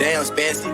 damn fancy.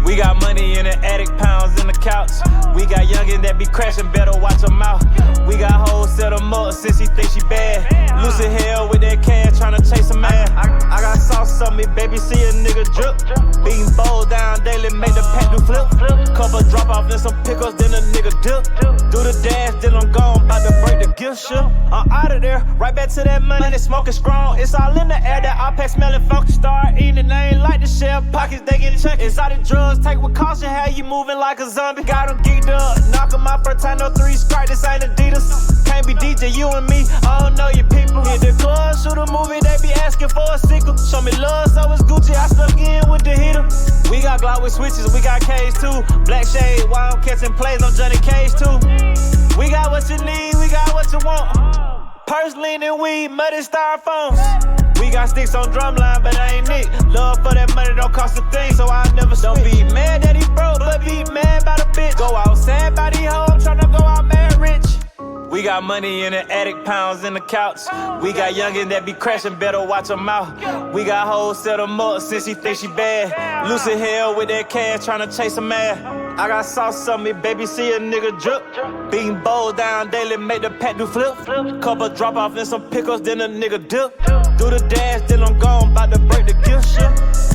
We got money in the attic, pounds in the couch. We got youngin' that be crashing, better watch them out. We got hoes set them up since he think she bad. Loose in hell with that cash, tryna chase a man. I got sauce on me, baby, see a nigga drip. Beating bowls down daily, make the pack do flip. Couple drop off and some pickles, then a nigga dip. Do the dash, then I'm gone, bout to break the gift ship. I'm out of there, right back to that money, smoking strong. It's all in the air, that iPad smelling funky. Start eating it, I ain't like to share pockets, they get chunky. Exotic drugs, take with caution, how you moving like a zombie. Got them geeked up, knock 'em out first time, no 3 strike, this ain't Adidas. Can't be DJ, you and me, I don't know your people. Hit the club, shoot a movie, they be asking for a sequel. Show me love, so it's Gucci, I stuck in with the hitter. We got Glock with switches, we got K's too. Black shade, while I'm catching plays, I'm Johnny Cage too. We got what you need, we got what you want. Purse leaning weed, muddy styrofoams. We got sticks on drumline, but I ain't Nick. Love for that money don't cost a thing, so I'll never switch. Don't be mad that he broke, but be mad about a bitch. Go out sad by these hoes, tryna go out mad rich. We got money in the attic, pounds in the couch. We got youngin' that be crashing, better watch them out. We got hoes set them up since he think she bad. Loose in hell with that cash, tryna chase a man. I got sauce on me, baby, see a nigga drip. Beating bowls down daily, make the pack do flip. Couple drop off and some pickles, then a nigga dip. Do the dash, then I'm gone, bout to break the gift ship.